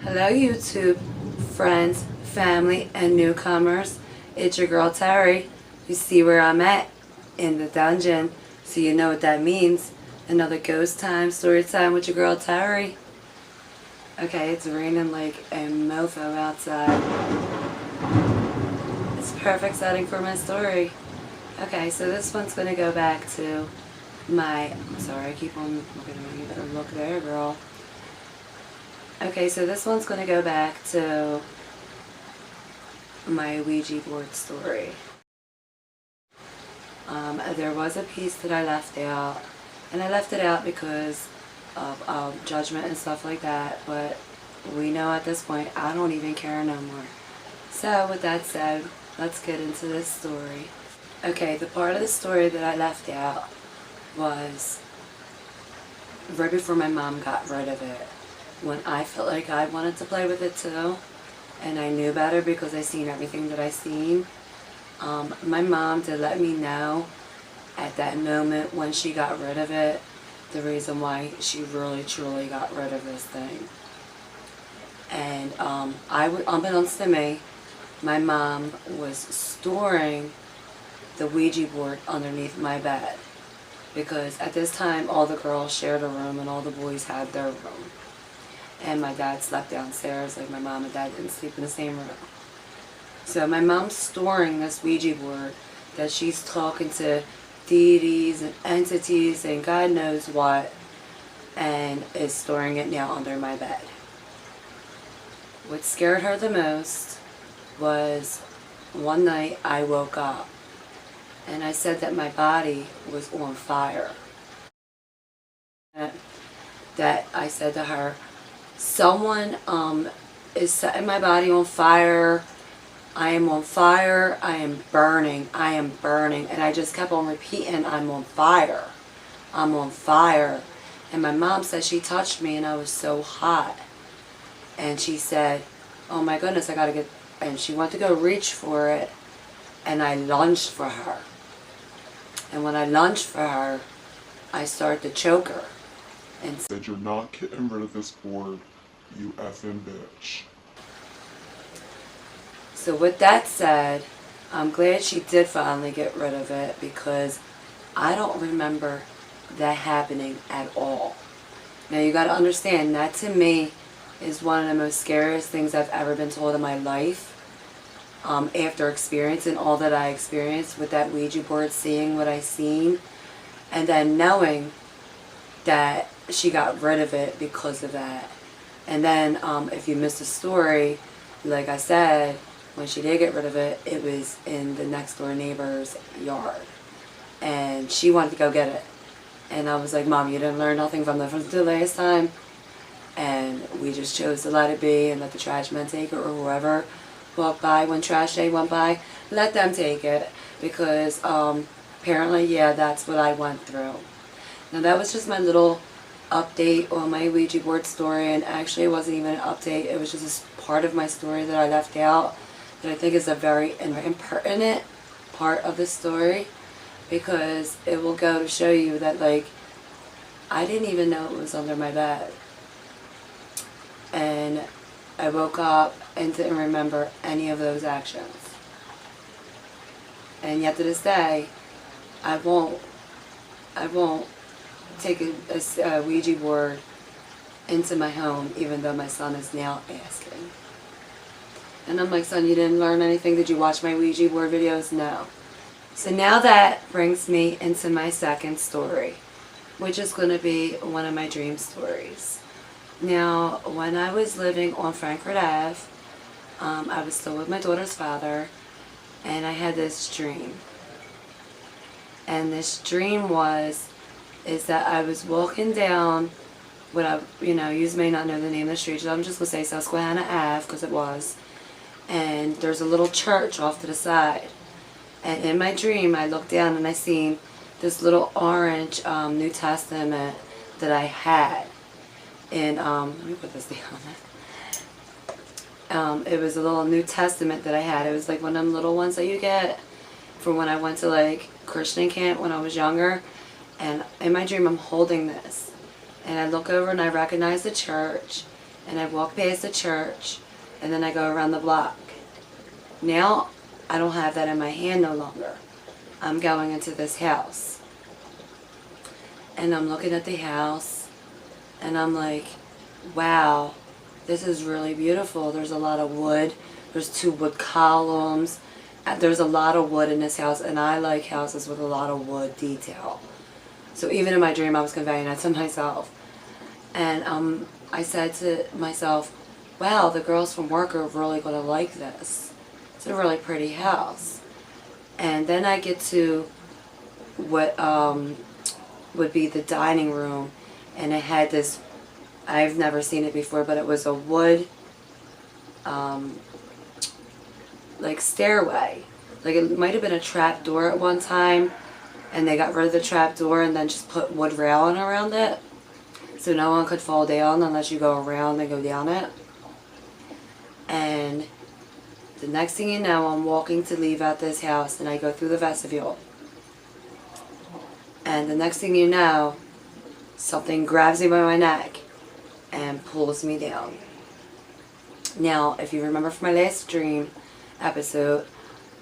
Hello YouTube friends, family, and newcomers. It's your girl Teri. You see where I'm at? In the dungeon. So you know what that means. Another ghost time, story time with your girl Teri. Okay, it's raining like a mofo outside. It's perfect setting for my story. Okay, so this one's going to go back to my... I'm sorry, I keep on looking at you. Better look there, girl. Okay, so this one's going to go back to my Ouija board story. There was a piece that I left out, and I left it out because of judgment and stuff like that, but we know at this point I don't even care no more. So with that said, let's get into this story. Okay, the part of the story that I left out was right before my mom got rid of it. When I felt like I wanted to play with it too, and I knew better because I seen everything that I seen. My mom did let me know at that moment when she got rid of it, the reason why she really truly got rid of this thing. And unbeknownst to me, my mom was storing the Ouija board underneath my bed, because at this time all the girls shared a room and all the boys had their room. And my dad slept downstairs, like my mom and dad didn't sleep in the same room. So my mom's storing this Ouija board that she's talking to deities and entities and God knows what, and is storing it now under my bed. What scared her the most was one night I woke up and I said that my body was on fire. That I said to her, someone is setting my body on fire. I am on fire. I am burning. I am burning. And I just kept on repeating, I'm on fire. I'm on fire. And my mom said she touched me and I was so hot. And she said, oh my goodness, I gotta get... And she went to go reach for it. And I lunged for her. And when I lunged for her, I started to choke her. And said, you're not getting rid of this board, you effing bitch. So with that said, I'm glad she did finally get rid of it, because I don't remember that happening at all. Now you got to understand, that to me is one of the most scariest things I've ever been told in my life. After experiencing all that I experienced with that Ouija board, seeing what I seen, and then knowing that she got rid of it because of that. And then if you missed the story, like I said, when she did get rid of it, it was in the next door neighbor's yard. And she wanted to go get it. And I was like, Mom, you didn't learn nothing from the last time? And we just chose to let it be and let the trash men take it, or whoever walked by when trash day went by, let them take it. Because apparently, yeah, that's what I went through. Now that was just my little update on my Ouija board story, and actually it wasn't even an update, it was just a part of my story that I left out that I think is a very impertinent part of the story, because it will go to show you that, like, I didn't even know it was under my bed. And I woke up and didn't remember any of those actions. And yet to this day, I won't take a Ouija board into my home, even though my son is now asking. And I'm like, son, you didn't learn anything? Did you watch my Ouija board videos? No. So now that brings me into my second story, which is going to be one of my dream stories. Now, when I was living on Frankfurt Ave, I was still with my daughter's father, and I had this dream. And this dream is that I was walking down what you may not know the name of the street, so I'm just going to say Susquehanna Ave, because it was. And there's a little church off to the side. And in my dream, I looked down and I seen this little orange New Testament that I had. And let me put this down. It was a little New Testament that I had. It was like one of them little ones that you get from when I went to like Christian camp when I was younger. And in my dream, I'm holding this. And I look over and I recognize the church. and I walk past the church, and then I go around the block. Now, I don't have that in my hand no longer. I'm going into this house. And I'm looking at the house, and I'm like, wow, this is really beautiful. There's a lot of wood. There's 2 wood columns. There's a lot of wood in this house, and I like houses with a lot of wood detail. So even in my dream, I was conveying that to myself. And I said to myself, wow, the girls from work are really going to like this. It's a really pretty house. And then I get to what would be the dining room, and it had this, I've never seen it before, but it was a wood like stairway. Like it might have been a trap door at one time, and they got rid of the trap door and then just put wood railing around it, so no one could fall down unless you go around and go down it. And the next thing you know, I'm walking to leave out this house, and I go through the vestibule. And the next thing you know, something grabs me by my neck and pulls me down. Now, if you remember from my last dream episode,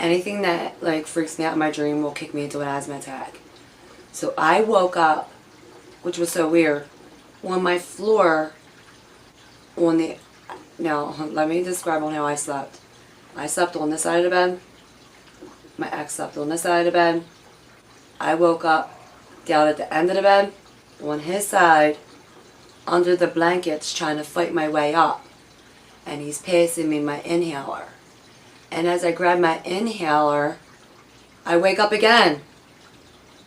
anything that like freaks me out in my dream will kick me into an asthma attack. So I woke up, which was so weird, on my floor on the... Now, let me describe on how I slept. I slept on this side of the bed. My ex slept on this side of the bed. I woke up down at the end of the bed, on his side, under the blankets, trying to fight my way up. And he's passing me my inhaler. And as I grab my inhaler, I wake up again,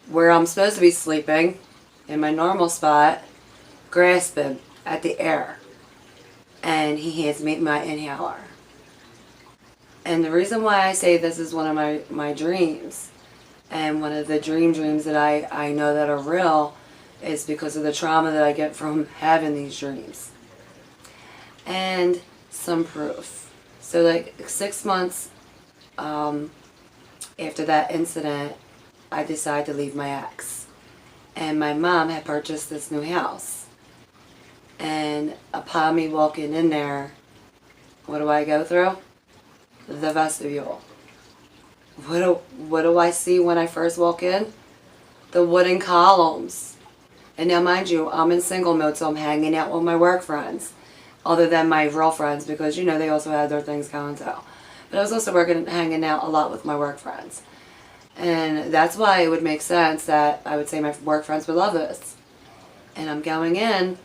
where I'm supposed to be sleeping, in my normal spot, grasping at the air. And he hands me my inhaler. And the reason why I say this is one of my dreams, and one of the dreams that I know that are real, is because of the trauma that I get from having these dreams. And some proof. So like 6 months after that incident, I decided to leave my ex. And my mom had purchased this new house. And upon me walking in there, what do I go through? The vestibule. What do I see when I first walk in? The wooden columns. And now mind you, I'm in single mode, so I'm hanging out with my work friends, other than my real friends, because you know they also had their things going too. But I was also hanging out a lot with my work friends. And that's why it would make sense that I would say my work friends would love this. And I'm going in,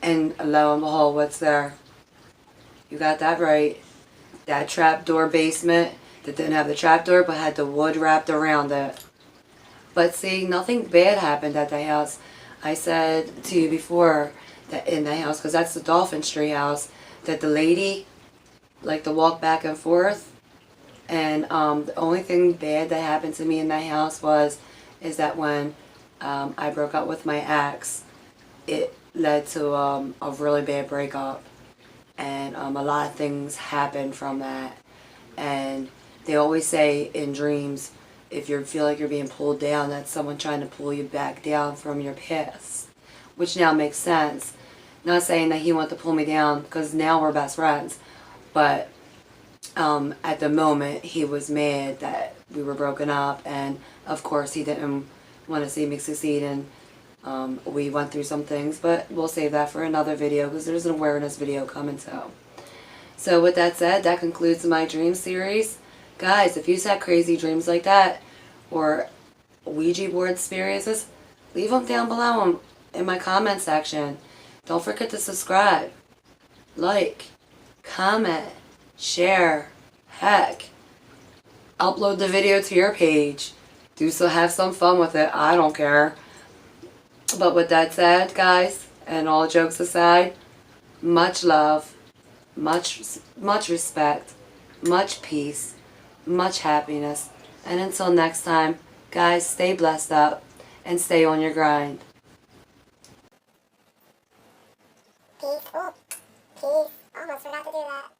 and lo and behold, what's there? You got that right. That trapdoor basement that didn't have the trapdoor but had the wood wrapped around it. But see, nothing bad happened at the house. I said to you before that in the house, because that's the Dolphin Street house, that the lady liked to walk back and forth. And the only thing bad that happened to me in that house is that when I broke up with my ex, it led to a really bad breakup. And a lot of things happened from that. And they always say in dreams, if you feel like you're being pulled down, that's someone trying to pull you back down from your past. Which now makes sense. Not saying that he wanted to pull me down, because now we're best friends. But at the moment, he was mad that we were broken up. And of course, he didn't want to see me succeed. And we went through some things. But we'll save that for another video, because there's an awareness video coming too. So with that said, that concludes my dream series. Guys, if you've had crazy dreams like that, or Ouija board experiences, leave them down below in my comment section. Don't forget to subscribe, like, comment, share, heck, upload the video to your page. Have some fun with it. I don't care. But with that said, guys, and all jokes aside, much love, much respect, much peace, much happiness. And until next time, guys, stay blessed up and stay on your grind. Peace. Oh, peace. Almost forgot to do that.